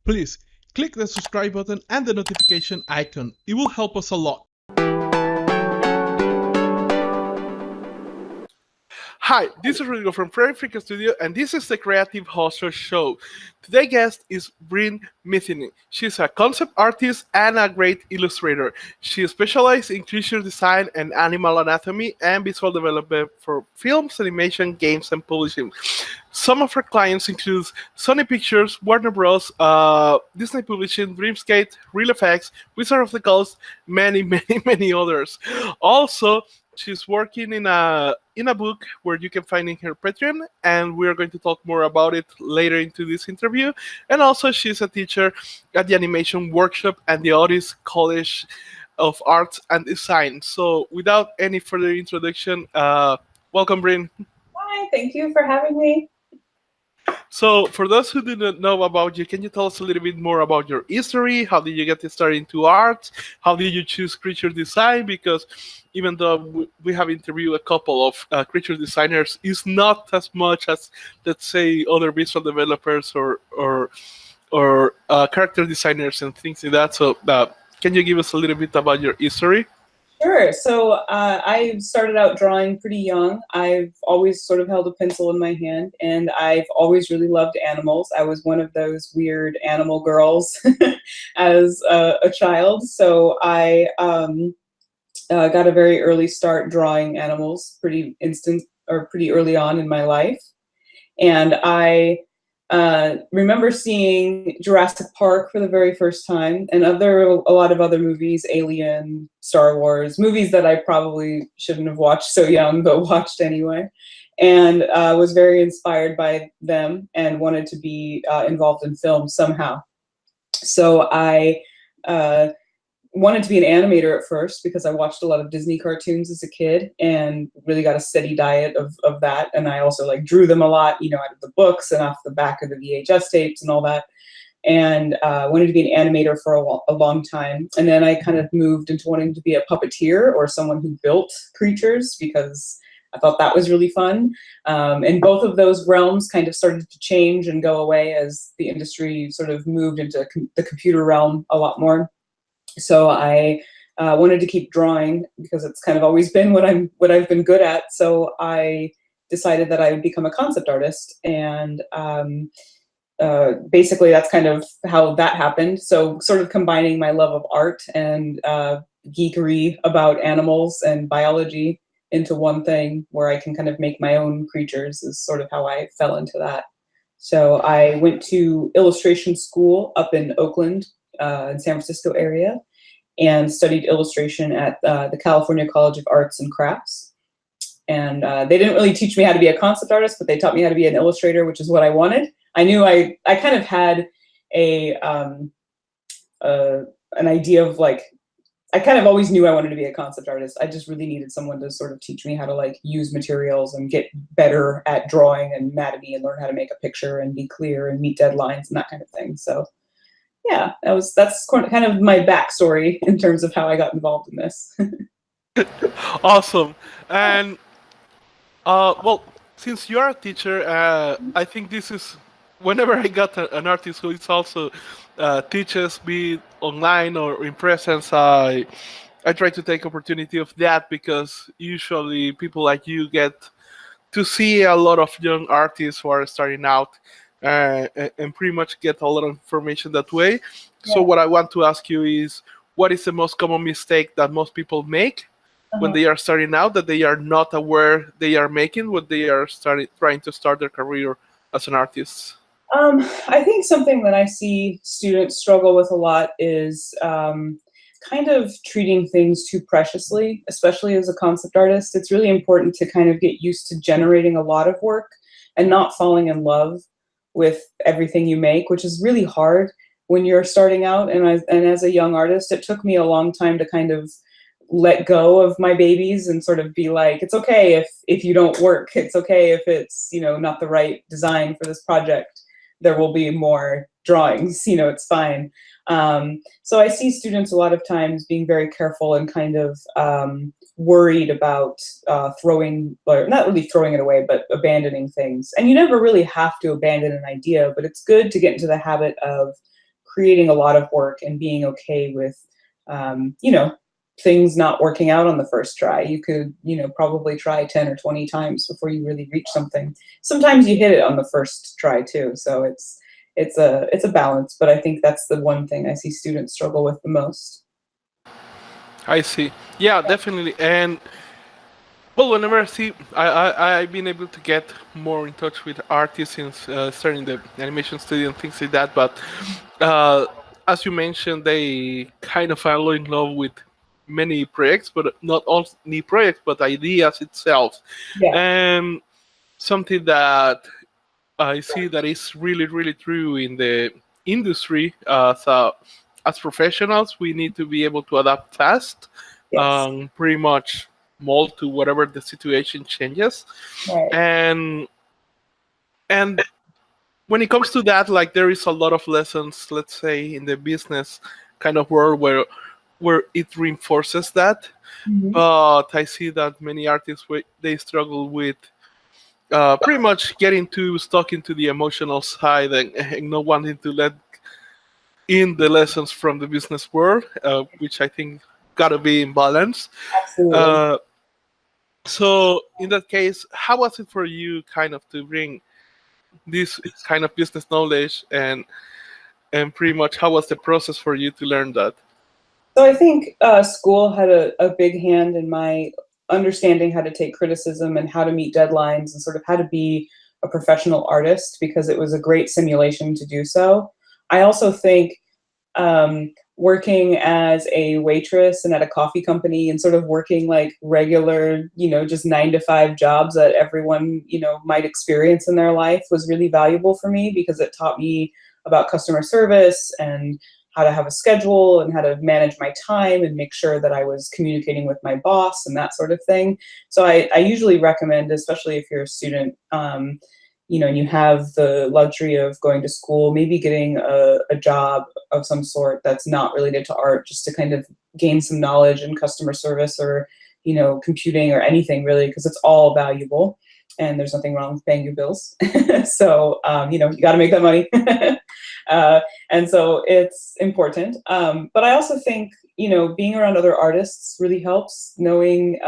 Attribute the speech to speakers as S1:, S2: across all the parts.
S1: Please click the subscribe button and the notification icon. It will help us a lot. Hi, this is Rodrigo from Prairie Freak Studio, and this is the Creative Hustle Show. Today's guest is Brynn Metheney. She's a concept artist and a great illustrator. She specializes in creature design and animal anatomy and visual development for films, animation, games, and publishing. Some of her clients include Sony Pictures, Warner Bros., Disney Publishing, Dreamscape, Real Effects, Wizard of the Coast, many others. Also, she's working in a book where you can find in her Patreon, and we're going to talk more about it later into this interview. And also, she's a teacher at the animation workshop at the Otis College of Arts and Design. So, without any further introduction, welcome, Brynn.
S2: Hi, thank you for having me.
S1: So, for those who do not know about you, can you tell us a little bit more about your history? How did you get started into art? How did you choose creature design? Because even though we have interviewed a couple of creature designers, it's not as much as, let's say, other visual developers or character designers and things like that. So, can you give us a little bit about your history?
S2: Sure. So I started out drawing pretty young. I've always sort of held a pencil in my hand, and I've always really loved animals. I was one of those weird animal girls as a child. So I got a very early start drawing animals, pretty early on in my life. And I remember seeing Jurassic Park for the very first time, and a lot of other movies, Alien, Star Wars, movies that I probably shouldn't have watched so young, but watched anyway, and was very inspired by them and wanted to be involved in film somehow. So I wanted to be an animator at first because I watched a lot of Disney cartoons as a kid and really got a steady diet of that. And I also drew them a lot, out of the books and off the back of the VHS tapes and all that. And wanted to be an animator for a long time. And then I kind of moved into wanting to be a puppeteer or someone who built creatures because I thought that was really fun. And both of those realms kind of started to change and go away as the industry sort of moved into the computer realm a lot more. So I wanted to keep drawing because it's kind of always been what I've been good at. So I decided that I would become a concept artist, and basically that's kind of how that happened. So sort of combining my love of art and geekery about animals and biology into one thing where I can kind of make my own creatures is sort of how I fell into that. So I went to illustration school up in Oakland, in San Francisco area, and studied illustration at the California College of Arts and Crafts. And they didn't really teach me how to be a concept artist, but they taught me how to be an illustrator, which is what I wanted. I knew I kind of had an idea of I kind of always knew I wanted to be a concept artist. I just really needed someone to sort of teach me how to use materials and get better at drawing and anatomy and learn how to make a picture and be clear and meet deadlines and that kind of thing. So yeah, that's kind of my backstory in terms of how I got involved in this.
S1: Awesome. And well, since you are a teacher, I think this is whenever I got an artist who is also teaches me online or in presence, I try to take opportunity of that because usually people like you get to see a lot of young artists who are starting out. And pretty much get a lot of information that way. Yeah. So what I want to ask you is, what is the most common mistake that most people make when they are starting out that they are not aware they are making when they are trying to start their career as an artist?
S2: I think something that I see students struggle with a lot is kind of treating things too preciously, especially as a concept artist. It's really important to kind of get used to generating a lot of work and not falling in love with everything you make, which is really hard when you're starting out. And as a young artist, it took me a long time to kind of let go of my babies and sort of be like, it's okay if you don't work. It's okay if it's, not the right design for this project. There will be more drawings, it's fine. So I see students a lot of times being very careful and kind of worried about not really throwing it away, but abandoning things. And you never really have to abandon an idea, but it's good to get into the habit of creating a lot of work and being okay with, you know, things not working out on the first try. You could, you know, probably try 10 or 20 times before you really reach something. Sometimes you hit it on the first try too. So it's a balance, but I think that's the one thing I see students struggle with the most.
S1: I see. Yeah, definitely. And well, whenever I see, I've been able to get more in touch with artists since starting the animation studio and things like that. But uh, as you mentioned, they kind of fall in love with many projects, but not only projects, but ideas itself.
S2: Yeah.
S1: And something that I see that is really, really true in the industry. So, as professionals, we need to be able to adapt fast,
S2: Yes.
S1: pretty much mold to whatever the situation changes,
S2: Right.
S1: and when it comes to that, like there is a lot of lessons, let's say, in the business kind of world where it reinforces that.
S2: Mhm.
S1: But I see that many artists they struggle with pretty much getting too stuck into the emotional side and not wanting to let in the lessons from the business world, which I think gotta be in balance.
S2: Absolutely.
S1: Uh, so in that case, how was it for you, kind of, to bring this kind of business knowledge and pretty much how was the process for you to learn that?
S2: So I think school had a big hand in my understanding how to take criticism and how to meet deadlines and sort of how to be a professional artist, because it was a great simulation to do so. I also think working as a waitress and at a coffee company and sort of working like regular, you know, just 9 to 5 jobs that everyone, you know, might experience in their life was really valuable for me, because it taught me about customer service and how to have a schedule and how to manage my time and make sure that I was communicating with my boss and that sort of thing. So I usually recommend, especially if you're a student, you know, and you have the luxury of going to school, maybe getting a job of some sort that's not related to art, just to kind of gain some knowledge in customer service or, you know, computing or anything really, because it's all valuable and there's nothing wrong with paying your bills. So, you know, you got to make that money. And so it's important. But I also think, you know, being around other artists really helps. Knowing,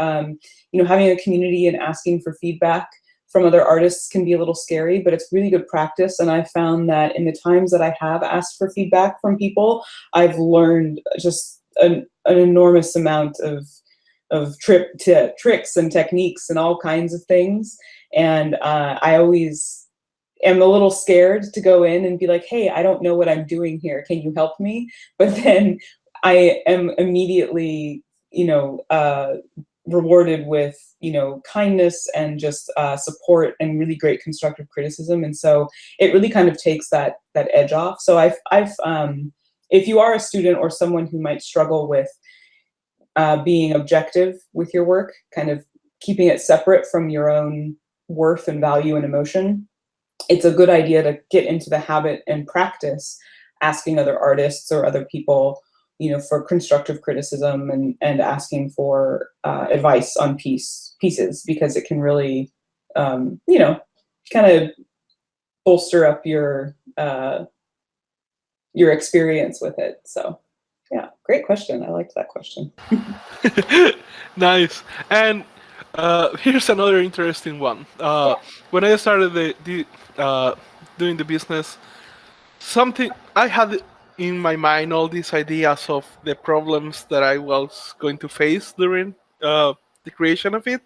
S2: you know, having a community and asking for feedback from other artists can be a little scary, but it's really good practice. And I found that in the times that I have asked for feedback from people, I've learned just an enormous amount of tricks and techniques and all kinds of things. And I always am a little scared to go in and be like, hey, I don't know what I'm doing here. Can you help me? But then I am immediately, you know, rewarded with, you know, kindness and just support and really great constructive criticism. And so it really kind of takes that edge off. So I've if you are a student or someone who might struggle with being objective with your work, kind of keeping it separate from your own worth and value and emotion, it's a good idea to get into the habit and practice asking other artists or other people, you know, for constructive criticism and asking for advice on pieces, because it can really, you know, kind of bolster up your experience with it. So, yeah, great question. I liked that question.
S1: Nice. And here's another interesting one. When I started doing the business, something I had in my mind all these ideas of the problems that I was going to face during the creation of it,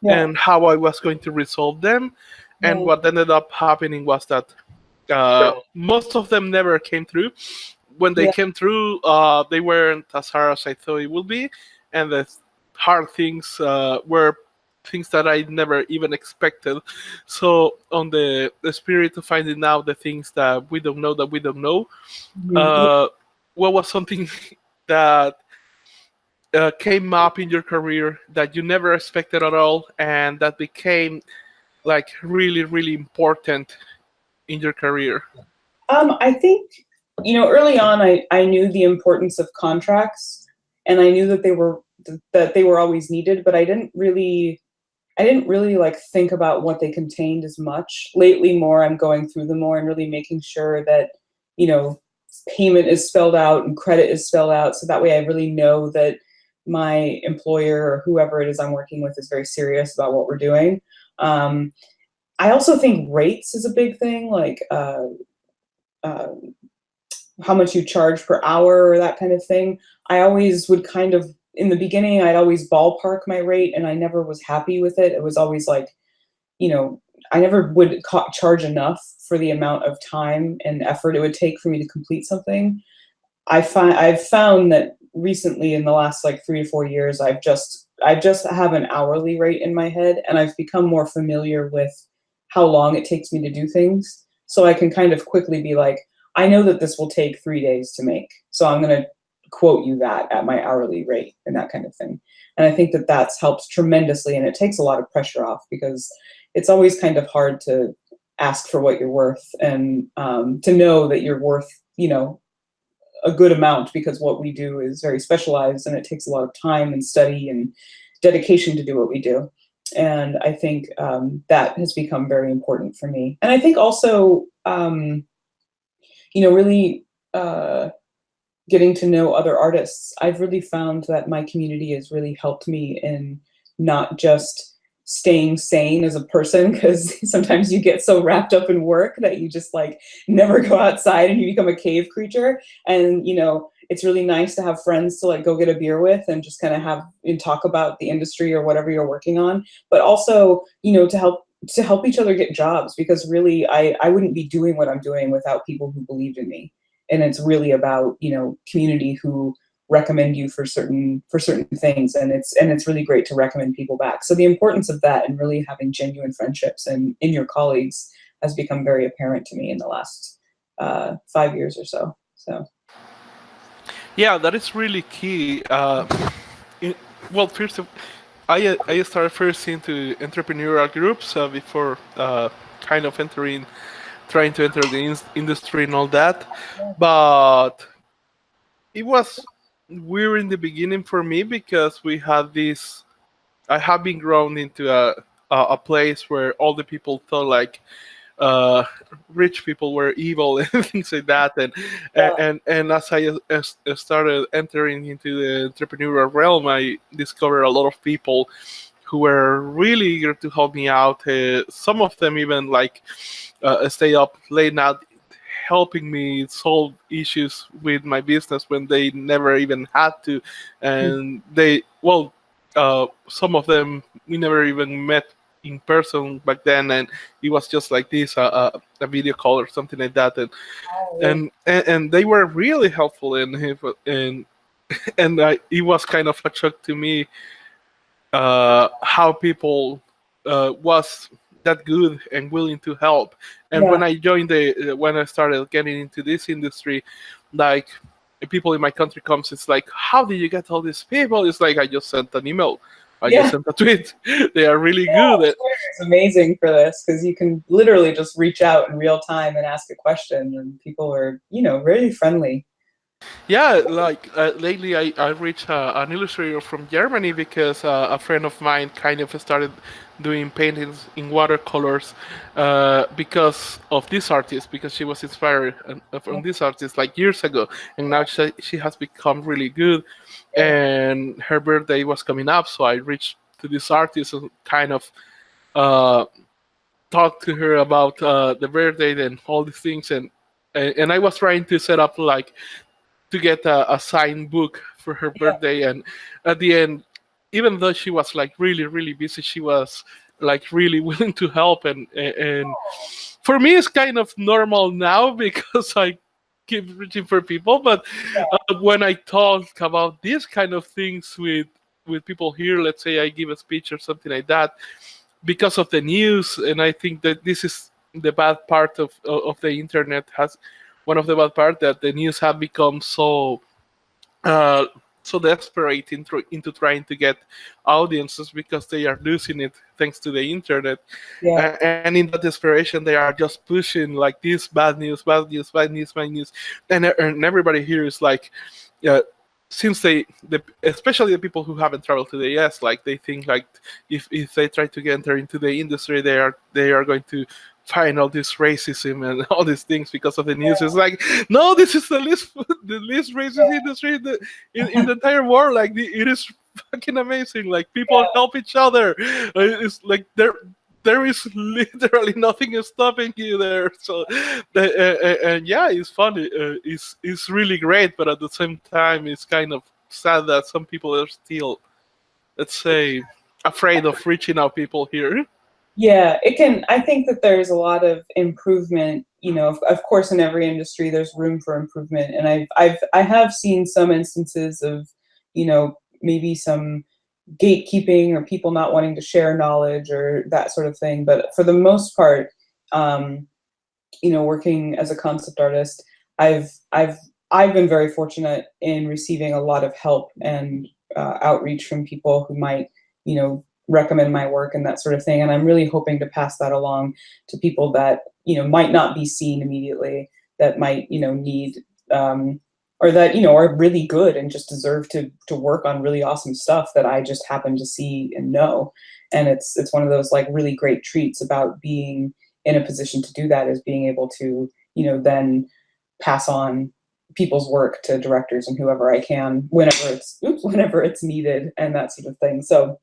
S2: Yeah,
S1: and how I was going to resolve them. And
S2: yeah,
S1: what ended up happening was that most of them never came through. When they
S2: yeah,
S1: came through, they weren't as hard as I thought it would be, and the hard things were things that I never even expected. So, on the spirit of finding out the things that we don't know,
S2: yeah.
S1: uh, what was something that came up in your career that you never expected at all, and that became like really, really important in your career?
S2: I think, you know, early on, I knew the importance of contracts, and I knew that they were always needed, but I didn't really like think about what they contained as much. Lately, more I'm going through them more and really making sure that, you know, payment is spelled out and credit is spelled out. So that way I really know that my employer or whoever it is I'm working with is very serious about what we're doing. I also think rates is a big thing, like how much you charge per hour or that kind of thing. I always would kind of, in the beginning, I'd always ballpark my rate, and I never was happy with it. It was always like, you know, I never would charge enough for the amount of time and effort it would take for me to complete something. I've found that recently, in the last like 3 to 4 years, I just have an hourly rate in my head, and I've become more familiar with how long it takes me to do things. So I can kind of quickly be like, I know that this will take 3 days to make, so I'm going to quote you that at my hourly rate and that kind of thing. And I think that that's helped tremendously, and it takes a lot of pressure off, because it's always kind of hard to ask for what you're worth, and to know that you're worth, you know, a good amount, because what we do is very specialized, and it takes a lot of time and study and dedication to do what we do. And I think that has become very important for me. And I think also, you know, really getting to know other artists. I've really found that my community has really helped me in not just staying sane as a person, because sometimes you get so wrapped up in work that you just like never go outside and you become a cave creature. And, you know, it's really nice to have friends to like go get a beer with and just kind of have and talk about the industry or whatever you're working on, but also, you know, to help each other get jobs, because really I wouldn't be doing what I'm doing without people who believed in me. And it's really about, you know, community who recommend you for certain things, and it's really great to recommend people back. So the importance of that and really having genuine friendships and in your colleagues has become very apparent to me in the last 5 years or so. So
S1: Yeah, that is really key. Well, first of, I started first into entrepreneurial groups before kind of trying to enter the industry and all that, but it was weird in the beginning for me, because we had this. I have been grown into a place where all the people thought like uh, rich people were evil and things like that, and as I started entering into the entrepreneurial realm, I discovered a lot of people who were really eager to help me out. Some of them even like stay up late night helping me solve issues with my business when they never even had to, and some of them we never even met in person back then, and it was just like this a video call or something like that, and they were really helpful, and it was kind of a shock to me how people was that good and willing to help. And when I joined when I started getting into this industry, like people in my country comes, it's like, how did you get all these people? It's like, I just sent an email. I just sent a tweet. They are really good.
S2: It's amazing for this, because you can literally just reach out in real time and ask a question, and people are, you know, really friendly.
S1: Yeah, like lately I reached an illustrator from Germany, because a friend of mine kind of started doing paintings in watercolors because of this artist, because she was inspired from this artist like years ago, and now she has become really good, and her birthday was coming up, so I reached to this artist and kind of talked to her about the birthday and all these things, and I was trying to set up like to get a signed book for her birthday, and at the end, even though she was like really busy, she was like really willing to help, and for me it's kind of normal now because I keep reaching for people, but when I talk about these kind of things with people here, let's say I give a speech or something like that, because of the news, and I think that this is the bad part of the internet, has one of the bad part, that the news have become so so desperate into trying to get audiences, because they are losing it thanks to the internet. And in that desperation, they are just pushing like this bad news, and everybody here is like, since especially the people who haven't traveled to the US, like they think like if they try to enter into the industry, they are going to find all this racism and all these things because of the news. It's like, no, this is the least racist industry in the entire world. Like it is fucking amazing. Like people help each other. It's like there is literally nothing stopping you there. So, and yeah, it's funny. It's really great, but at the same time, it's kind of sad that some people are still, let's say, afraid of reaching out people here.
S2: Yeah, it can. I think that there's a lot of improvement. Of course, in every industry, there's room for improvement, and I have seen some instances of, maybe some gatekeeping or people not wanting to share knowledge or that sort of thing. But for the most part, working as a concept artist, I've been very fortunate in receiving a lot of help and outreach from people who might, recommend my work and that sort of thing. And I'm really hoping to pass that along to people that, might not be seen immediately, that might, need, or that, are really good and just deserve to work on really awesome stuff that I just happen to see and know. And it's one of those like really great treats about being in a position to do that, is being able to, then pass on people's work to directors and whoever I can whenever it's needed and that sort of thing. So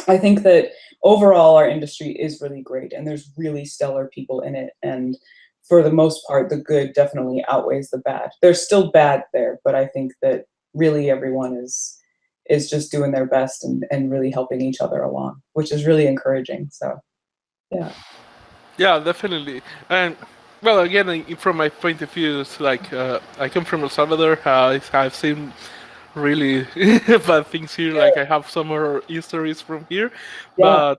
S2: I think that overall our industry is really great and there's really stellar people in it. And for the most part, the good definitely outweighs the bad. There's still bad there, but I think that really everyone is just doing their best and really helping each other along, which is really encouraging. So, yeah.
S1: Yeah, definitely. And well, again, from my point of view, it's like I come from El Salvador. I've seen really bad things here. Like I have some horror stories from here,
S2: Yeah.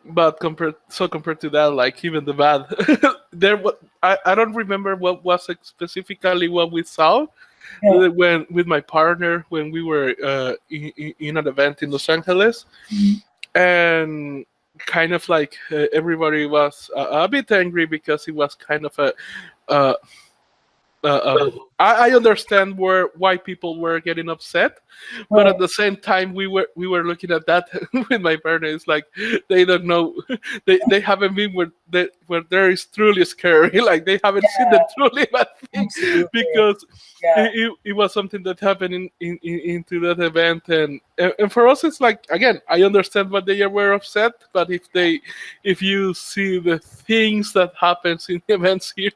S1: but compared to that, like even the bad, I don't remember what was specifically what we saw
S2: Yeah.
S1: when with my partner when we were in an event in Los Angeles, and kind of like everybody was a bit angry because it was kind of a. Uh, I understand why people were getting upset, but at the same time we were looking at that with my parents. Like they don't know, they haven't been where there is truly scary. Like they haven't seen the truly bad thing.
S2: Absolutely.
S1: Because
S2: Yeah.
S1: it was something that happened into that event, and for us it's like, again, I understand why they were upset, but if you see the things that happens in events here,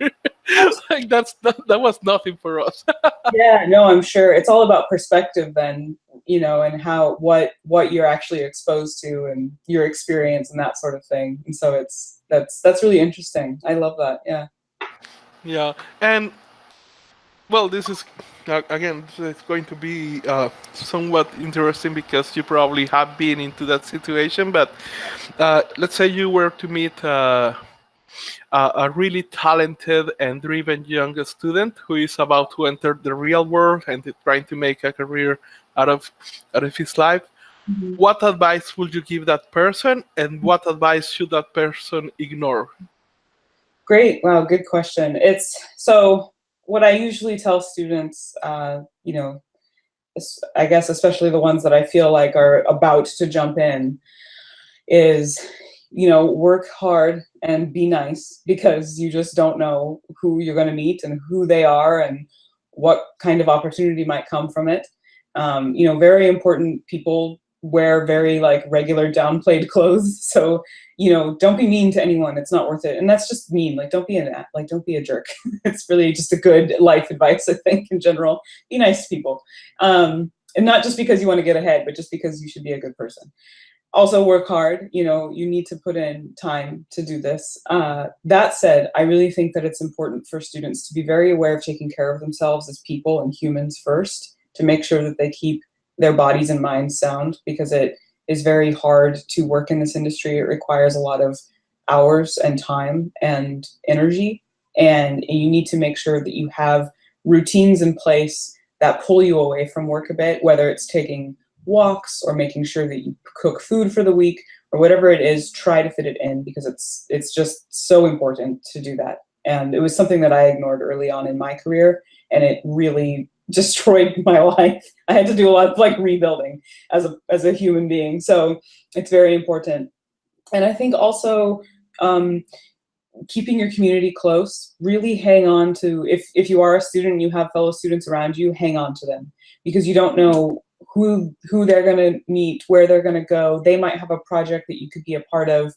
S1: like that was nothing for us.
S2: Yeah, no, I'm sure it's all about perspective then, and how what you're actually exposed to and your experience and that sort of thing. And so that's really interesting. I love that. Yeah.
S1: Yeah, and well, this is again, it's going to be somewhat interesting because you probably have been into that situation. But let's say you were to meet a really talented and driven young student who is about to enter the real world and trying to make a career out of his life. What advice would you give that person, and what advice should that person ignore?
S2: Great. Wow. Good question. It's so what I usually tell students, I guess especially the ones that I feel like are about to jump in, is work hard and be nice, because you just don't know who you're going to meet and who they are and what kind of opportunity might come from it. Very important, people wear very like regular downplayed clothes, so don't be mean to anyone. It's not worth it. And that's just mean. Like don't be a jerk. It's really just a good life advice, I think, in general. Be nice to people, and not just because you want to get ahead, but just because you should be a good person. Also work hard. You need to put in time to do this. That said, I really think that it's important for students to be very aware of taking care of themselves as people and humans first, to make sure that they keep their bodies and minds sound, because it is very hard to work in this industry. It requires a lot of hours and time and energy, and you need to make sure that you have routines in place that pull you away from work a bit, whether it's taking walks or making sure that you cook food for the week or whatever it is. Try to fit it in, because it's just so important to do that. And it was something that I ignored early on in my career, and it really destroyed my life. I had to do a lot of like rebuilding as a human being. So it's very important. And I think also keeping your community close, really hang on to, if you are a student and you have fellow students around you, hang on to them, because you don't know who they're going to meet, where they're going to go. They might have a project that you could be a part of.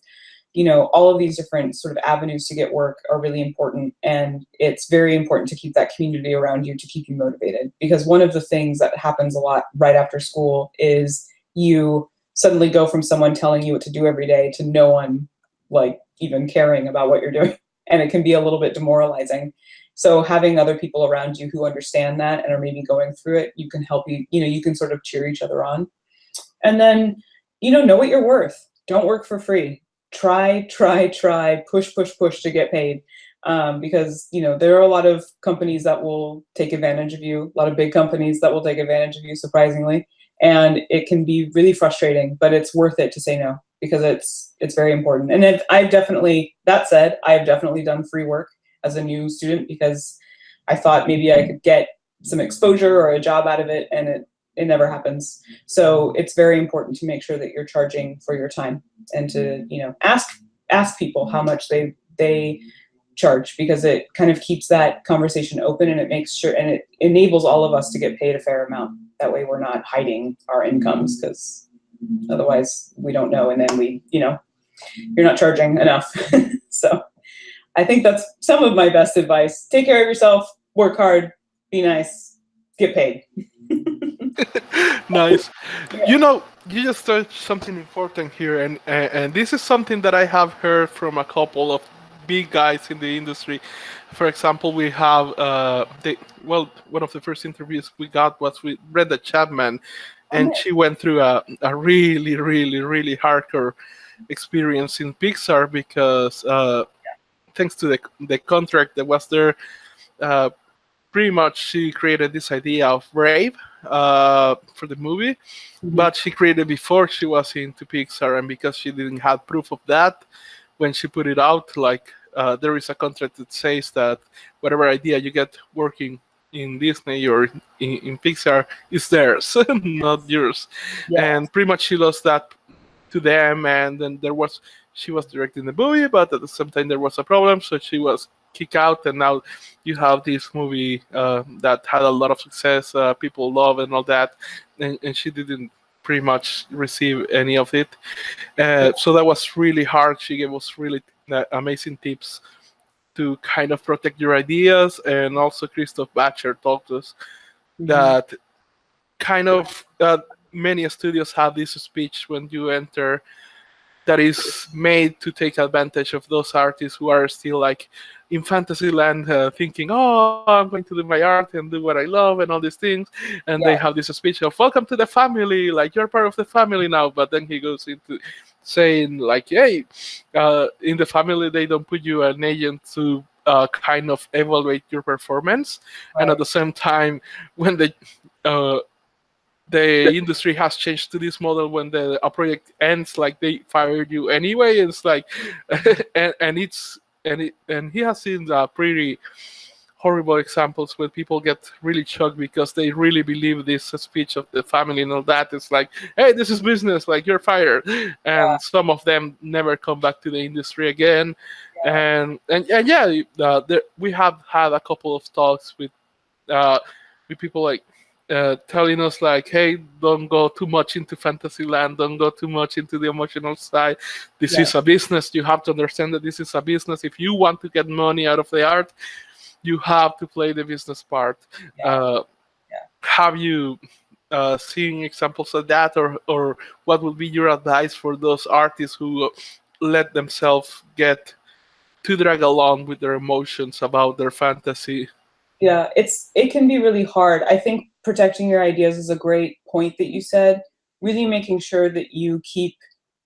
S2: You know, all of these different sort of avenues to get work are really important, and it's very important to keep that community around you to keep you motivated, because one of the things that happens a lot right after school is you suddenly go from someone telling you what to do every day to no one like even caring about what you're doing, and it can be a little bit demoralizing. So having other people around you who understand that and are maybe going through it, you can help you, you can sort of cheer each other on. And then, know what you're worth. Don't work for free. Try, push to get paid. Because, there are a lot of companies that will take advantage of you, a lot of big companies that will take advantage of you, surprisingly. And it can be really frustrating, but it's worth it to say no, because it's very important. And then that said, I've definitely done free work as a new student, because I thought maybe I could get some exposure or a job out of it, and it never happens. So it's very important to make sure that you're charging for your time, and to, ask people how much they charge, because it kind of keeps that conversation open, and it makes sure, and it enables all of us to get paid a fair amount. That way we're not hiding our incomes, because otherwise we don't know, and then you're not charging enough. So I think that's some of my best advice. Take care of yourself, work hard, be nice, get paid.
S1: Nice. You just touched something important here, and this is something that I have heard from a couple of big guys in the industry. For example, we have one of the first interviews we got was with Brenda Chapman, and she went through a really, really, really hardcore experience in Pixar, because thanks to the contract that was there, pretty much she created this idea of Brave for the movie, but she created before she was into Pixar, and because she didn't have proof of that, when she put it out, there is a contract that says that whatever idea you get working in Disney or in Pixar is theirs, not yours. Yeah. And pretty much she lost that to them, and then she was directing the movie, but at the same time there was a problem, so she was kicked out, and now you have this movie that had a lot of success, people love and all that, and she didn't pretty much receive any of it. So that was really hard. She gave us really amazing tips to kind of protect your ideas, and also Christoph Batcher talked to us that kind of many studios have this speech when you enter that is made to take advantage of those artists who are still like in fantasy land, thinking, oh, I'm going to do my art and do what I love and all these things. And they have this speech of, welcome to the family, like you're part of the family now. But then he goes into saying like, hey, in the family, they don't put you an agent to kind of evaluate your performance. Right. And at the same time, when the industry has changed to this model, when a project ends, like they fire you anyway. It's like, and he has seen pretty horrible examples where people get really shocked because they really believe this speech of the family and all that. It's like, hey, this is business, like you're fired, and some of them never come back to the industry again. And we have had a couple of talks with people like telling us like, hey, don't go too much into fantasy land, don't go too much into the emotional side. This is a business. You have to understand that this is a business. If you want to get money out of the art, you have to play the business part. Have you seen examples of that, or what would be your advice for those artists who let themselves get too dragged along with their emotions about their fantasy?
S2: Yeah, it can be really hard. I think protecting your ideas is a great point that you said. Really making sure that you keep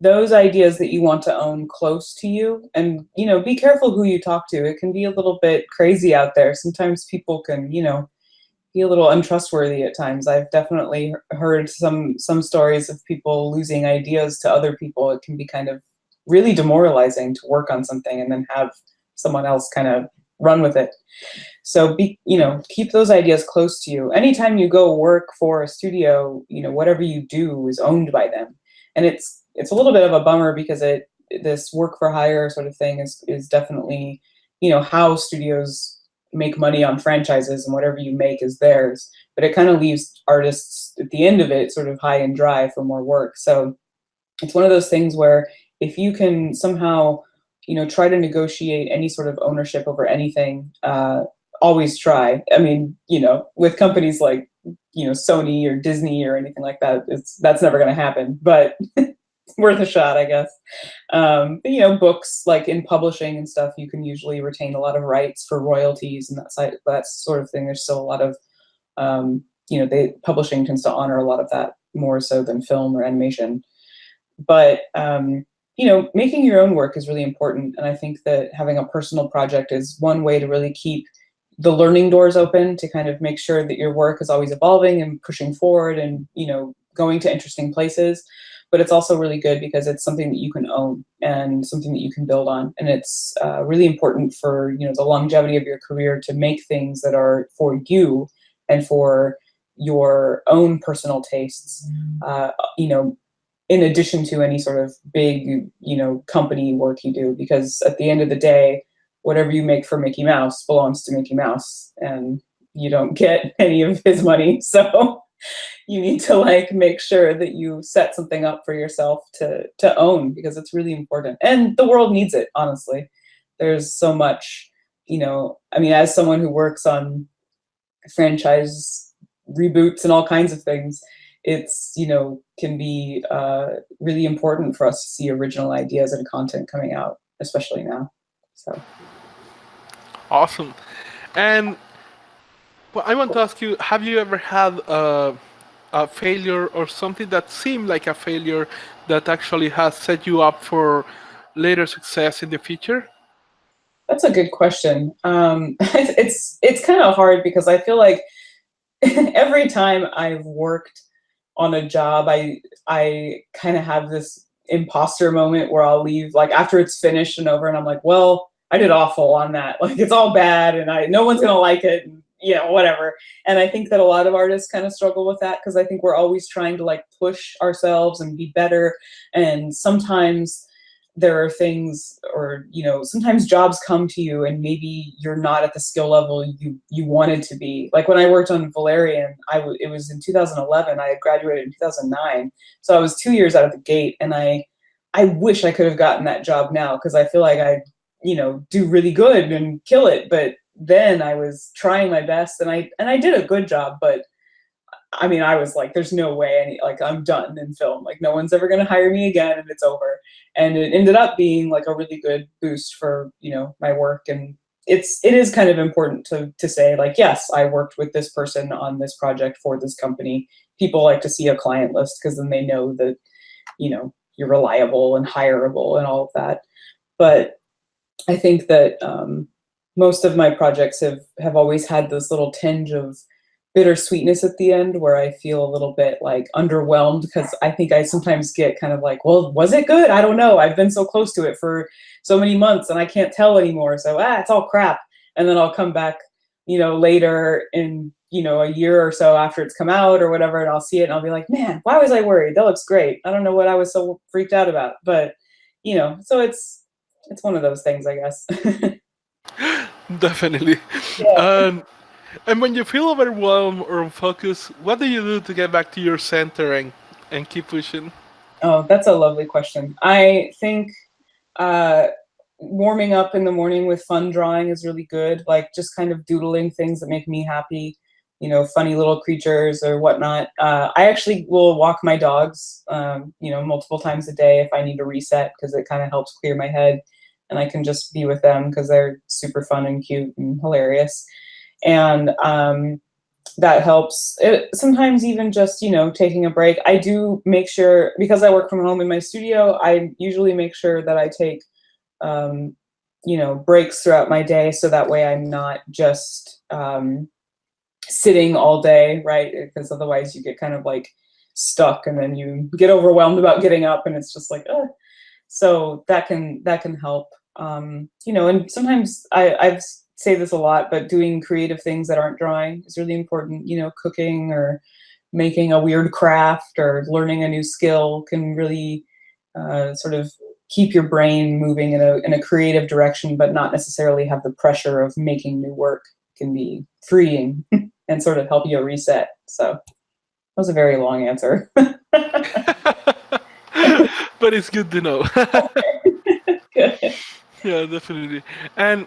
S2: those ideas that you want to own close to you, and be careful who you talk to. It can be a little bit crazy out there. Sometimes people can be a little untrustworthy at times. I've definitely heard some stories of people losing ideas to other people. It can be kind of really demoralizing to work on something and then have someone else kind of run with it. So keep those ideas close to you. Anytime you go work for a studio, whatever you do is owned by them. And it's a little bit of a bummer because it this work for hire sort of thing is definitely, you know, how studios make money on franchises, and whatever you make is theirs. But it kind of leaves artists at the end of it sort of high and dry for more work. So it's one of those things where if you can somehow, you know, try to negotiate any sort of ownership over anything, always try. I mean, you know, with companies like, you know, Sony or Disney or anything like that, that's never going to happen, but worth a shot, I guess. But, you know, books like in publishing and stuff, you can usually retain a lot of rights for royalties and that sort of thing. There's still a lot of, you know, publishing tends to honor a lot of that more so than film or animation. But, you know, making your own work is really important. And I think that having a personal project is one way to really keep the learning doors open, to kind of make sure that your work is always evolving and pushing forward and, you know, going to interesting places. But it's also really good because it's something that you can own and something that you can build on. And it's really important for, you know, the longevity of your career to make things that are for you and for your own personal tastes, you know, in addition to any sort of big, you know, company work you do. Because at the end of the day, whatever you make for Mickey Mouse belongs to Mickey Mouse, and you don't get any of his money. So you need to like make sure that you set something up for yourself to own, because it's really important. And the world needs it, honestly. There's so much, you know, I mean, as someone who works on franchise reboots and all kinds of things, it's, you know, can be really important for us to see original ideas and content coming out, especially now. So.
S1: Awesome. And well, I want to ask you, have you ever had a failure or something that seemed like a failure that actually has set you up for later success in the future?
S2: That's a good question. It's kind of hard because I feel like every time I've worked on a job, I kind of have this imposter moment where I'll leave like after it's finished and over, and I'm like, well, I did awful on that. Like it's all bad, and no one's gonna like it. And, you know, whatever. And I think that a lot of artists kind of struggle with that, because I think we're always trying to like push ourselves and be better. And sometimes there are things, or, you know, sometimes jobs come to you and maybe you're not at the skill level you wanted to be. Like when I worked on Valerian, it was in 2011. I had graduated in 2009. So I was 2 years out of the gate, and I wish I could have gotten that job now, because I feel like I, you know, do really good and kill it. But then I was trying my best, and I did a good job, but I mean, I was like, there's no way, like I'm done in film. Like no one's ever going to hire me again, and it's over. And it ended up being like a really good boost for, you know, my work. And it is kind of important to say like, yes, I worked with this person on this project for this company. People like to see a client list, because then they know that, you know, you're reliable and hireable and all of that. But I think that most of my projects have always had this little tinge of bittersweetness at the end, where I feel a little bit like underwhelmed, because I think I sometimes get kind of like, well, was it good? I don't know. I've been so close to it for so many months and I can't tell anymore. So, it's all crap. And then I'll come back, you know, later in, you know, a year or so after it's come out or whatever, and I'll see it and I'll be like, man, why was I worried? That looks great. I don't know what I was so freaked out about. But, you know, so it's one of those things, I guess.
S1: Definitely.
S2: Yeah.
S1: And when you feel overwhelmed or unfocused, what do you do to get back to your center and keep pushing?
S2: Oh, that's a lovely question. I think warming up in the morning with fun drawing is really good. Like just kind of doodling things that make me happy, you know, funny little creatures or whatnot. I actually will walk my dogs, you know, multiple times a day if I need to reset, because it kind of helps clear my head, and I can just be with them because they're super fun and cute and hilarious. And that helps. Sometimes even just, you know, taking a break. I do make sure, because I work from home in my studio, I usually make sure that I take, you know, breaks throughout my day, so that way I'm not just sitting all day, right? Because otherwise you get kind of like stuck, and then you get overwhelmed about getting up, and it's just like, ugh. So that can help. You know, and sometimes I've say this a lot, but doing creative things that aren't drawing is really important. You know, cooking or making a weird craft or learning a new skill can really sort of keep your brain moving in a creative direction, but not necessarily have the pressure of making new work, can be freeing and sort of help you reset. So that was a very long answer.
S1: But it's good to know.
S2: Good.
S1: Yeah, definitely. And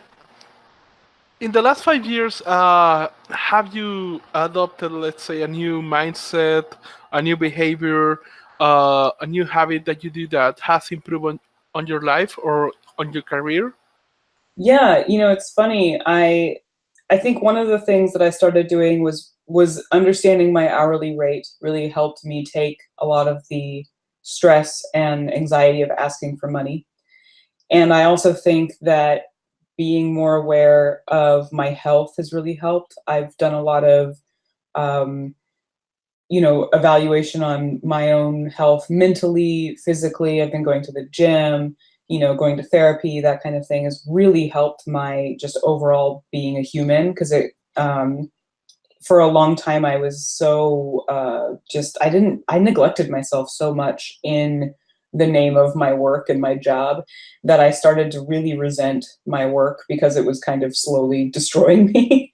S1: in the last 5 years, have you adopted, let's say, a new mindset, a new behavior, a new habit that you do that has improved on your life or on your career?
S2: Yeah, it's funny. I think one of the things that I started doing was understanding my hourly rate really helped me take a lot of the stress and anxiety of asking for money. And I also think that being more aware of my health has really helped. I've done a lot of um, evaluation on my own health mentally, physically. I've been going to the gym, going to therapy, that kind of thing has really helped my just overall being a human, because for a long time I was so I neglected myself so much in the name of my work and my job that I started to really resent my work because it was kind of slowly destroying me.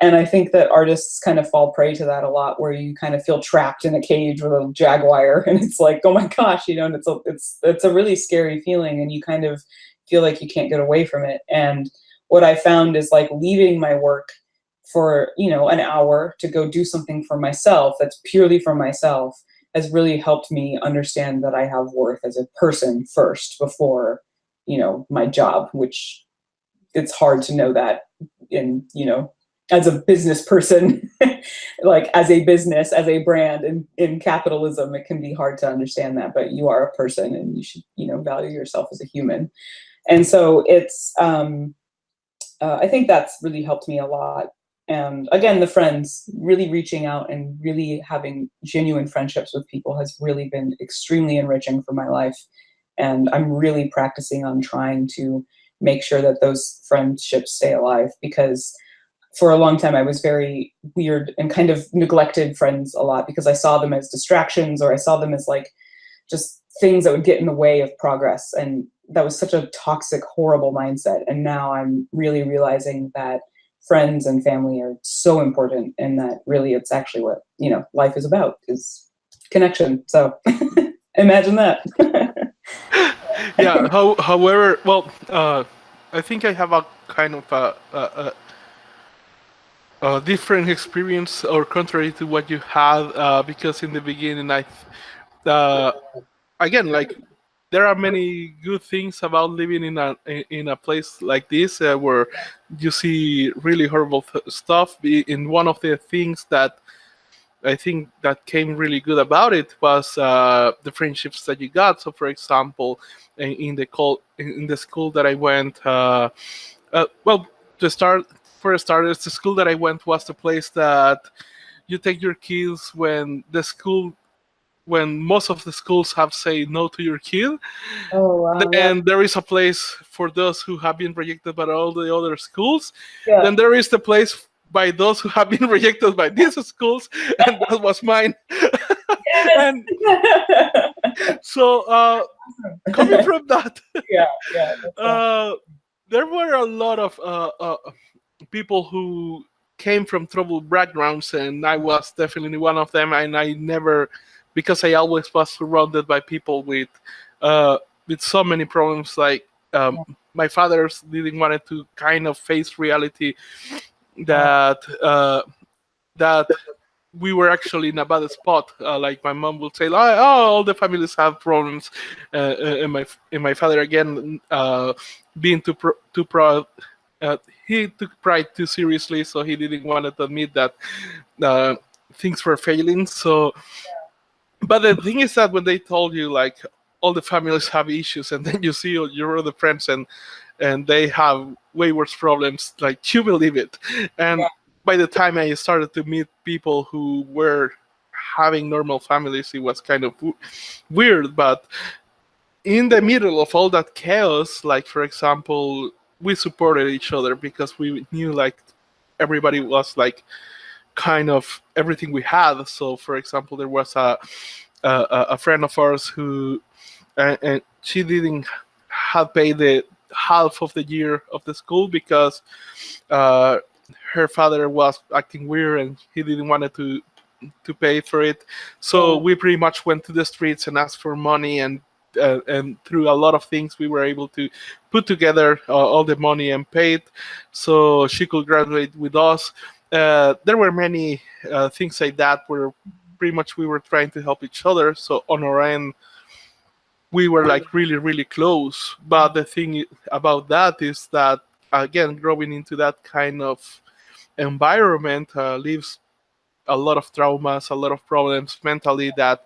S2: And I think that artists kind of fall prey to that a lot, where you kind of feel trapped in a cage with a jaguar, and it's like, oh my gosh, and it's a really scary feeling, and you kind of feel like you can't get away from it. And what I found is, like, leaving my work for an hour to go do something for myself that's purely for myself has really helped me understand that I have worth as a person first before my job, which it's hard to know that in as a business person. Like, as a business, as a brand in capitalism, it can be hard to understand that, but you are a person and you should value yourself as a human. And so it's I think that's really helped me a lot. And again, the friends, really reaching out and really having genuine friendships with people has really been extremely enriching for my life. And I'm really practicing on trying to make sure that those friendships stay alive, because for a long time I was very weird and kind of neglected friends a lot because I saw them as distractions, or I saw them as like just things that would get in the way of progress. And that was such a toxic, horrible mindset. And now I'm really realizing that friends and family are so important, and that really it's actually what life is about, is connection. So imagine that.
S1: Yeah. However, well, I think I have a kind of a different experience, or contrary to what you had, because in the beginning, uh, again, like, there are many good things about living in a place like this, where you see really horrible stuff. In one of the things that I think that came really good about it was the friendships that you got. So, for example, in the school that I went, well, to start for starters, the school that I went was the place that you take your kids when most of the schools have say no to your kid.
S2: Oh wow, yeah.
S1: Then there is a place for those who have been rejected by all the other schools.
S2: Yeah.
S1: Then there is the place by those who have been rejected by these schools, and that was mine.
S2: Yes.
S1: And so, coming from that,
S2: Yeah.
S1: there were a lot of people who came from troubled backgrounds, and I was definitely one of them. And I never, because I always was surrounded by people with so many problems. Like, my father didn't want to kind of face reality that that we were actually in a bad spot. Like, my mom would say, "Oh, all the families have problems," and my father, again, being too proud. He took pride too seriously, so he didn't want to admit that uh, things were failing. So, but the thing is that when they told you, like, all the families have issues, and then you see your other friends and they have way worse problems, like, you believe it. And by the time I started to meet people who were having normal families, it was kind of weird. But in the middle of all that chaos, like, for example, we supported each other because we knew, like, everybody was, like, kind of everything we had. So, for example, there was a friend of ours who, and she didn't had paid the half of the year of the school because her father was acting weird and he didn't want to pay for it. So we pretty much went to the streets and asked for money, and through a lot of things we were able to put together all the money and pay it so she could graduate with us. There were many things like that where pretty much we were trying to help each other. So on our end, we were like really, really close. But the thing about that is that, again, growing into that kind of environment leaves a lot of traumas, a lot of problems mentally that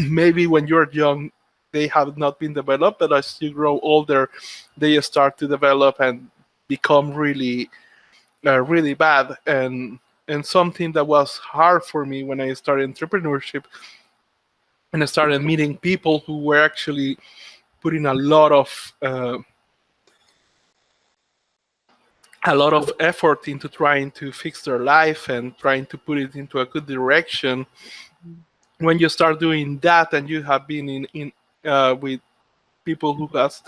S1: maybe when you're young, they have not been developed, but as you grow older, they start to develop and become really, really bad. And something that was hard for me when I started entrepreneurship and I started meeting people who were actually putting a lot of effort into trying to fix their life and trying to put it into a good direction. When you start doing that and you have been in with people who has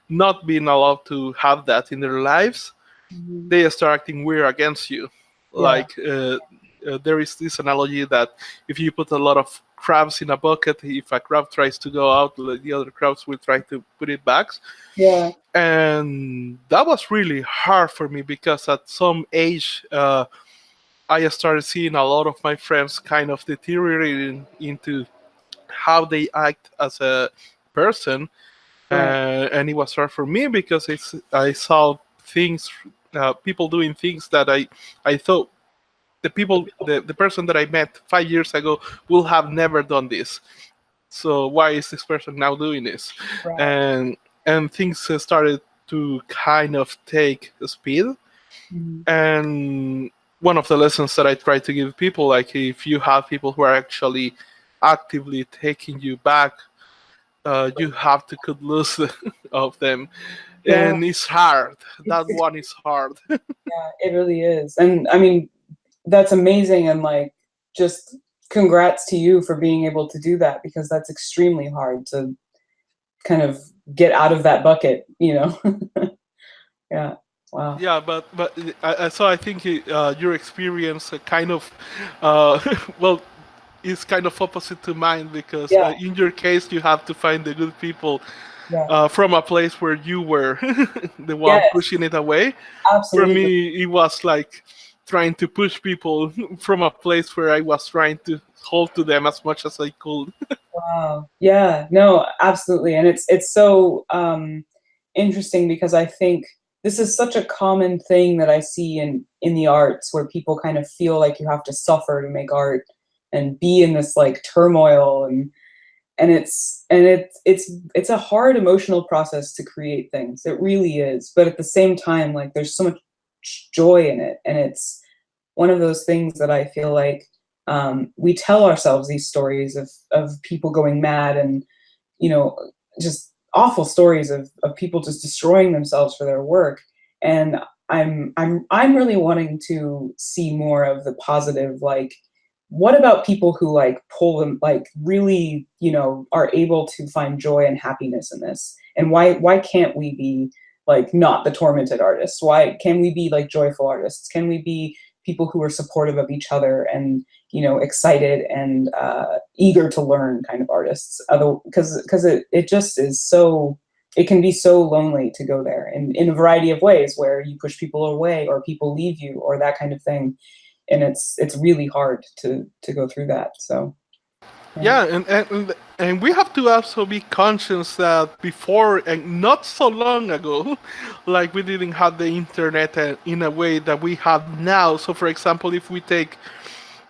S1: not been allowed to have that in their lives, they start acting weird against you. Like there is this analogy that if you put a lot of crabs in a bucket, if a crab tries to go out, the other crabs will try to put it back.
S2: Yeah.
S1: And that was really hard for me because at some age, I started seeing a lot of my friends kind of deteriorating into how they act as a person. And it was hard for me because I saw things, people doing things that I thought the person that I met 5 years ago will have never done this. So why is this person now doing this? And things started to kind of take speed. And one of the lessons that I try to give people, like if you have people who are actually actively taking you back, you have to cut loose of them. And it's hard. That one is hard.
S2: Yeah, it really is. And I mean, that's amazing, and like, just congrats to you for being able to do that, because that's extremely hard to kind of get out of that bucket, you know. Yeah. Wow.
S1: Yeah, but so I think your experience kind of well, is kind of opposite to mine, because in your case you have to find the good people from a place where you were the one pushing it away.
S2: Absolutely.
S1: For me, it was like trying to push people from a place where I was trying to hold to them as much as I could.
S2: Wow. Yeah. No. Absolutely. And it's so interesting, because I think this is such a common thing that I see in the arts, where people kind of feel like you have to suffer to make art and be in this like turmoil, and it's a hard emotional process to create things. It really is. But at the same time, like, there's so much joy in it, and it's one of those things that I feel like we tell ourselves these stories of people going mad, and you know, just awful stories of people just destroying themselves for their work. And I'm really wanting to see more of the positive, like, what about people who like pull them, like really, you know, are able to find joy and happiness in this? And why can't we be like not the tormented artists? Why can we be like joyful artists? Can we be people who are supportive of each other and, you know, excited and eager to learn kind of artists? Because it just is so, it can be so lonely to go there in a variety of ways, where you push people away or people leave you or that kind of thing. And it's really hard to go through that. So
S1: and we have to also be conscious that before, and not so long ago, like, we didn't have the internet in a way that we have now. So for example, if we take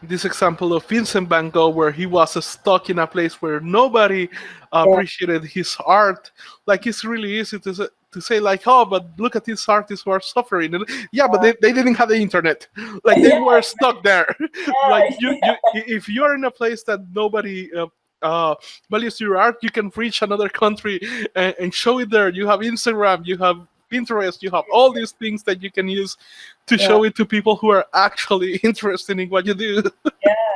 S1: this example of Vincent van Gogh, where he was stuck in a place where nobody appreciated his art, like, it's really easy to say like, oh, but look at these artists who are suffering. And, but they didn't have the internet. Like, they were stuck there. Like, you, if you're in a place that nobody values your art, you can reach another country and show it there. You have Instagram, you have Pinterest, you have all these things that you can use to show it to people who are actually interested in what you do.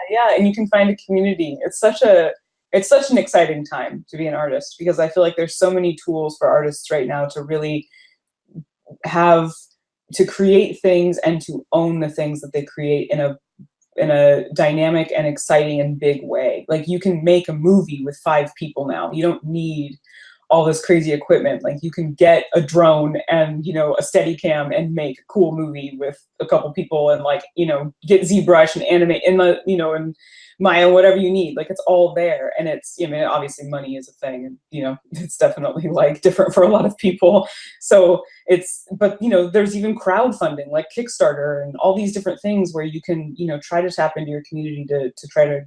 S2: Yeah, and you can find a community. It's such a it's such an exciting time to be an artist, because I feel like there's so many tools for artists right now to really have to create things and to own the things that they create in a dynamic and exciting and big way. Like, you can make a movie with 5 people now. You don't need all this crazy equipment. Like, you can get a drone and, you know, a Steadicam and make a cool movie with a couple people, and, like, you know, get ZBrush and animate in the, you know, and Maya, whatever you need. Like, it's all there. And it's, I mean, obviously money is a thing, and, you know, it's definitely like different for a lot of people. So it's, but, you know, there's even crowdfunding like Kickstarter and all these different things where you can, you know, try to tap into your community to try to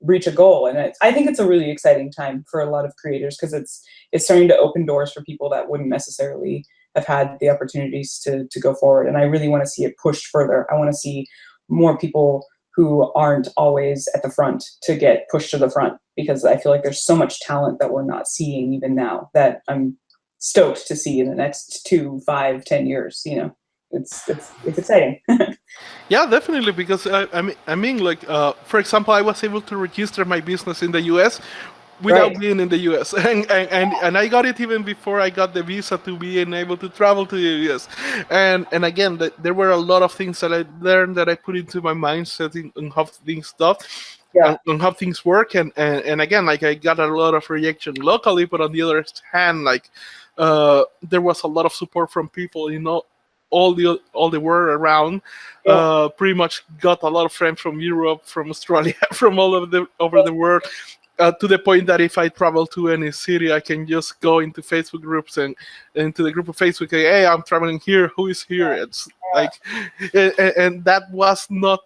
S2: reach a goal. And I think it's a really exciting time for a lot of creators, because it's starting to open doors for people that wouldn't necessarily have had the opportunities to go forward. And I really want to see it pushed further. I want to see more people who aren't always at the front to get pushed to the front, because I feel like there's so much talent that we're not seeing even now that I'm stoked to see in the next 2, 5, 10 years. You know, it's exciting.
S1: Yeah, definitely, because I mean, like, for example, I was able to register my business in the U.S. without
S2: Right.
S1: being in the U.S. and I got it even before I got the visa to be able to travel to the U.S. And again, there were a lot of things that I learned, that I put into my mindset on how things stuff.
S2: Yeah.
S1: On how things work, and again, like, I got a lot of rejection locally, but on the other hand, like, there was a lot of support from people, you know, all the world around.
S2: Yeah.
S1: Pretty much got a lot of friends from Europe, from Australia, from all over the world. To the point that if I travel to any city, I can just go into Facebook groups and into the group of Facebook, hey, I'm traveling here. Who is here? It's like, and that was not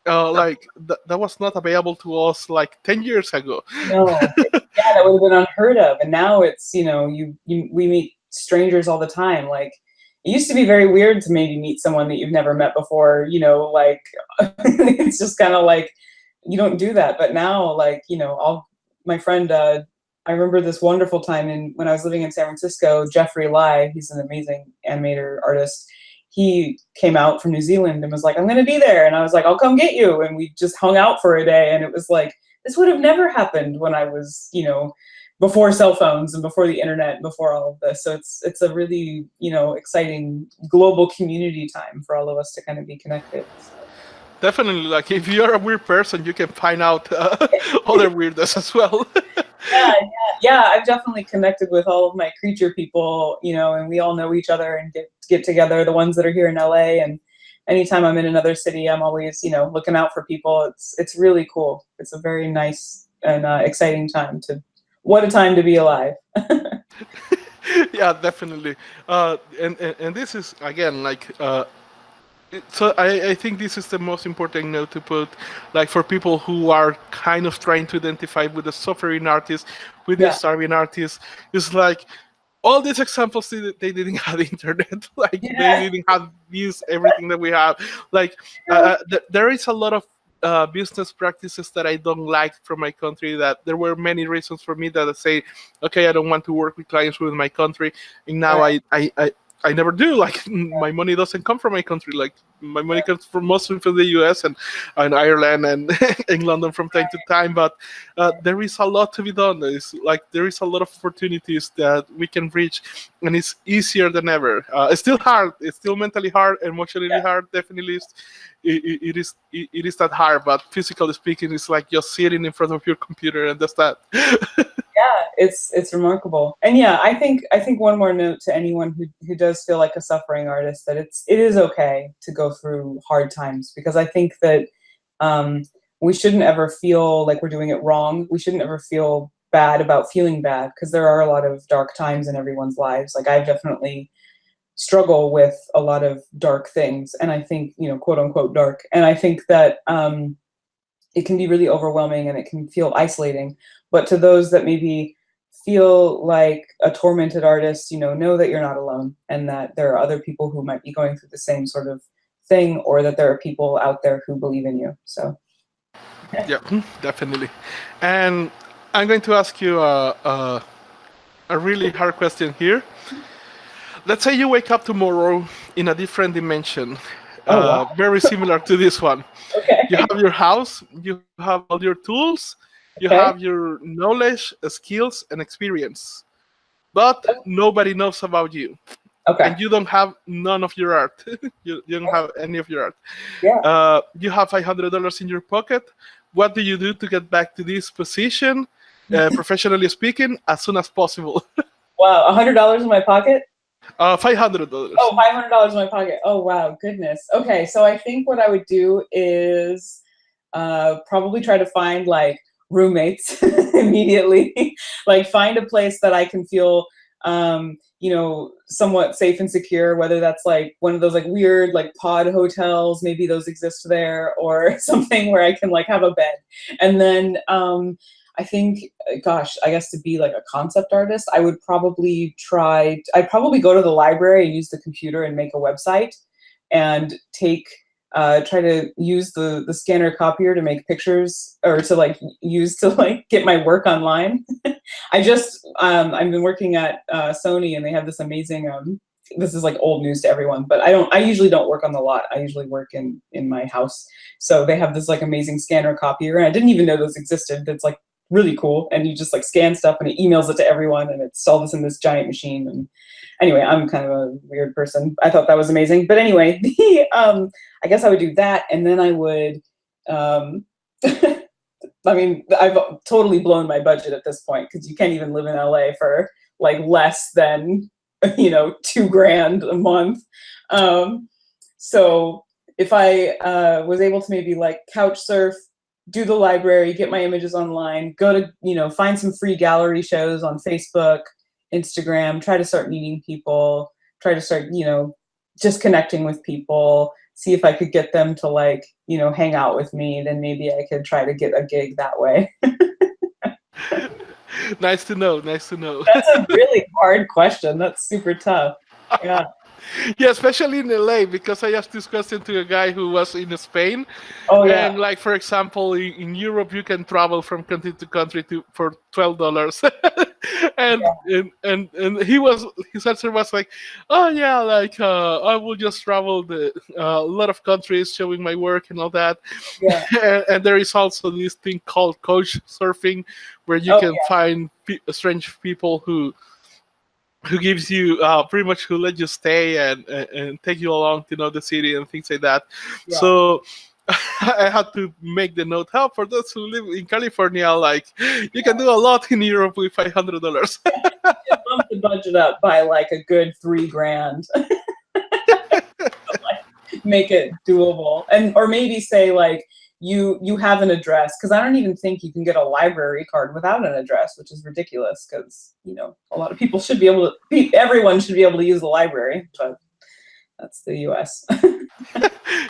S1: like that was not available to us like 10 years ago.
S2: No. Yeah, that would have been unheard of. And now it's, you know, we meet strangers all the time. Like, it used to be very weird to maybe meet someone that you've never met before, you know, like, it's just kind of like, you don't do that. But now, like, you know, my friend, I remember this wonderful time when I was living in San Francisco, Jeffrey Lai, he's an amazing animator artist. He came out from New Zealand and was like, I'm going to be there. And I was like, I'll come get you. And we just hung out for a day. And it was like, this would have never happened when I was, you know, before cell phones and before the internet and before all of this. So it's a really, you know, exciting global community time for all of us to kind of be connected. So.
S1: Definitely, like, if you're a weird person, you can find out other weirdness as well.
S2: Yeah. I've definitely connected with all of my creature people, you know, and we all know each other and get together. The ones that are here in LA, and anytime I'm in another city, I'm always, you know, looking out for people. It's really cool. It's a very nice and exciting time what a time to be alive.
S1: Yeah, definitely. And this is again like. So I think this is the most important note to put, like, for people who are kind of trying to identify with the suffering artist, with the starving artist. It's like all these examples, they didn't have the internet, like they didn't have everything that we have. Like there is a lot of business practices that I don't like from my country. That there were many reasons for me that I say, okay, I don't want to work with clients with my country, and now I never do. Like, my money doesn't come from my country. Like, my money comes from mostly from the U.S. and Ireland and in London from time to time. But there is a lot to be done. It's like there is a lot of opportunities that we can reach, and it's easier than ever. It's still hard. It's still mentally hard, emotionally hard. Definitely, it is that hard. But physically speaking, it's like just sitting in front of your computer, and that's that.
S2: Yeah, it's remarkable. And yeah, I think one more note to anyone who does feel like a suffering artist, that it is okay to go through hard times, because I think that we shouldn't ever feel like we're doing it wrong. We shouldn't ever feel bad about feeling bad, because there are a lot of dark times in everyone's lives. Like, I've definitely struggle with a lot of dark things, and I think, you know, quote unquote dark, and I think that it can be really overwhelming and it can feel isolating. But to those that maybe feel like a tormented artist, you know that you're not alone, and that there are other people who might be going through the same sort of thing, or that there are people out there who believe in you. So
S1: yeah, definitely. And I'm going to ask you a really hard question here. Let's say you wake up tomorrow in a different dimension, very similar to this one.
S2: Okay.
S1: You have your house, you have all your tools, You
S2: Okay.
S1: have your knowledge, skills, and experience, but nobody knows about you.
S2: Okay.
S1: And you don't have none of your art. You don't have any of your art.
S2: Yeah.
S1: You have $500 in your pocket. What do you do to get back to this position, professionally speaking, as soon as possible?
S2: Wow. $100 in my pocket.
S1: $500.
S2: Oh, $500 in my pocket. Oh, wow. Goodness. Okay. So I think what I would do is probably try to find like roommates immediately. Like find a place that I can feel, you know, somewhat safe and secure, whether that's like one of those like weird like pod hotels, maybe those exist there, or something where I can like have a bed. And then I think, gosh, I guess to be like a concept artist, I'd probably go to the library and use the computer and make a website and try to use the scanner copier to make pictures, or to like use to like get my work online. I've been working at Sony, and they have this amazing this is like old news to everyone, but I usually don't work on the lot. I usually work in my house. So they have this like amazing scanner copier, and I didn't even know those existed. It's like really cool, and you just like scan stuff and it emails it to everyone, and it's all this in this giant machine. And anyway, I'm kind of a weird person. I thought that was amazing. But anyway, I guess I would do that, and then I would I mean, I've totally blown my budget at this point, because you can't even live in LA for like less than, you know, $2,000 a month. So if I was able to maybe like couch surf, do the library, get my images online, go to, you know, find some free gallery shows on Facebook, Instagram, try to start meeting people, try to start, you know, just connecting with people, see if I could get them to like, you know, hang out with me, then maybe I could try to get a gig that way.
S1: Nice to know. Nice to know.
S2: That's a really hard question. That's super tough. Yeah.
S1: Yeah, especially in LA, because I asked this question to a guy who was in Spain.
S2: Oh yeah.
S1: And like, for example, in Europe, you can travel from country to country for $12. and,
S2: Yeah.
S1: and his answer was like, oh yeah, like I will just travel a lot of countries showing my work and all that.
S2: Yeah.
S1: And there is also this thing called couch surfing, where you can find strange people who gives you pretty much, who let you stay and take you along to know the city and things like that.
S2: Yeah.
S1: So I had to make the note, help for those who live in California, like you can do a lot in Europe with $500.
S2: Bump the budget up by like a good $3,000. Like, make it doable. And or maybe say like you have an address, because I don't even think you can get a library card without an address, which is ridiculous, because, you know, a lot of people should be able to, everyone should be able to use the library, but that's the US.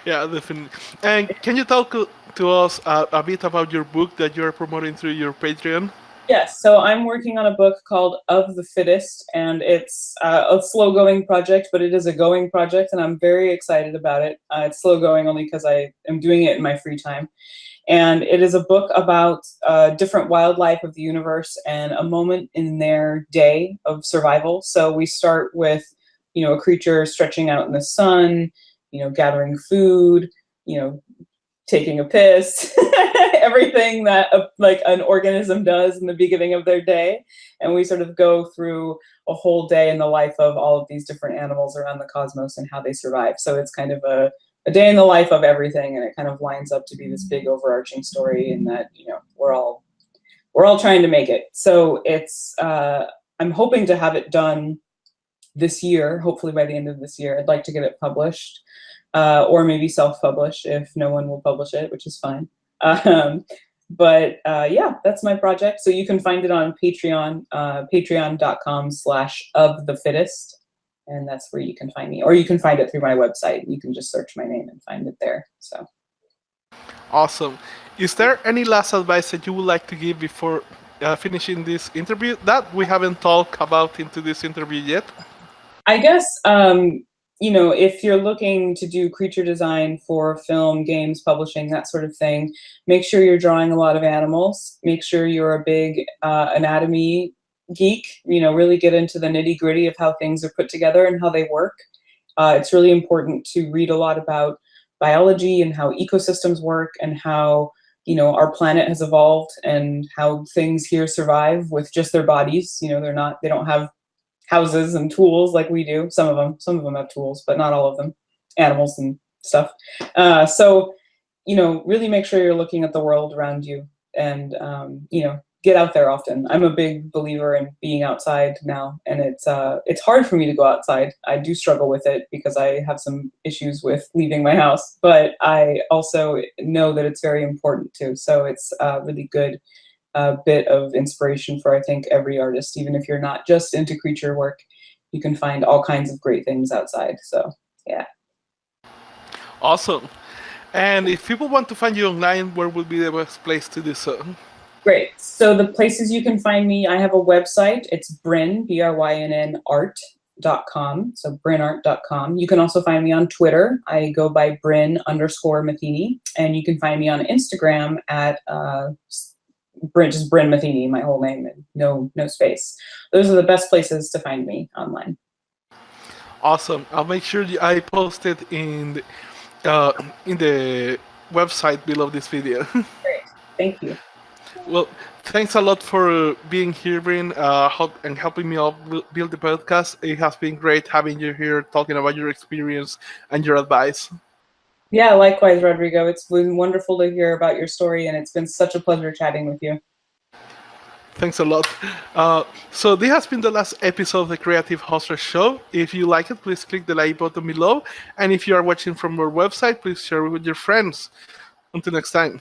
S1: Yeah, definitely. And can you talk to us a bit about your book that you're promoting through your Patreon?
S2: Yes, so I'm working on a book called Of the Fittest, and it's a slow-going project, but it is a going project, and I'm very excited about it. It's slow-going only because I am doing it in my free time. And it is a book about different wildlife of the universe and a moment in their day of survival. So we start with, you know, a creature stretching out in the sun, you know, gathering food, you know, taking a piss, everything that like an organism does in the beginning of their day. And we sort of go through a whole day in the life of all of these different animals around the cosmos and how they survive. So it's kind of a day in the life of everything, and it kind of lines up to be this big overarching story, in that, you know, we're all trying to make it. So it's I'm hoping to have it done this year, hopefully by the end of this year. I'd like to get it published. Or maybe self-publish if no one will publish it, which is fine. But yeah, that's my project. So you can find it on Patreon, patreon.com/ofthefittest. And that's where you can find me. Or you can find it through my website. You can just search my name and find it there. So.
S1: Awesome. Is there any last advice that you would like to give before finishing this interview that we haven't talked about into this interview yet?
S2: I guess, you know, if you're looking to do creature design for film, games, publishing, that sort of thing, make sure you're drawing a lot of animals. Make sure you're a big anatomy geek, you know, really get into the nitty gritty of how things are put together and how they work. It's really important to read a lot about biology and how ecosystems work, and how, our planet has evolved and how things here survive with just their bodies. They don't have houses and tools like we do. Some of them have tools, but not all of them. Animals and stuff. So really make sure you're looking at the world around you, and get out there often. I'm a big believer in being outside now, and it's hard for me to go outside. I do struggle with it because I have some issues with leaving my house, but I also know that it's very important too. So it's a really good bit of inspiration for, I think, every artist. Even if you're not just into creature work, you can find all kinds of great things outside. So yeah.
S1: Awesome. And if people want to find you online, where would be the best place to do so?
S2: Great. So the places you can find me, I have a website. It's Brynn, Brynn art.com. So brynnart.com. You can also find me on Twitter. I go by Brynn_Metheney. And you can find me on Instagram at just Brynn Metheney, my whole name, and no space. Those are the best places to find me online.
S1: Awesome. I'll make sure I post it in the website below this video.
S2: Great. Thank you.
S1: Well, thanks a lot for being here, Brynn, and helping me out build the podcast. It has been great having you here talking about your experience and your advice.
S2: Yeah, likewise, Rodrigo. It's been wonderful to hear about your story, and it's been such a pleasure chatting with you.
S1: Thanks a lot. So this has been the last episode of the Creative Hustlers Show. If you like it, please click the like button below. And if you are watching from our website, please share it with your friends. Until next time.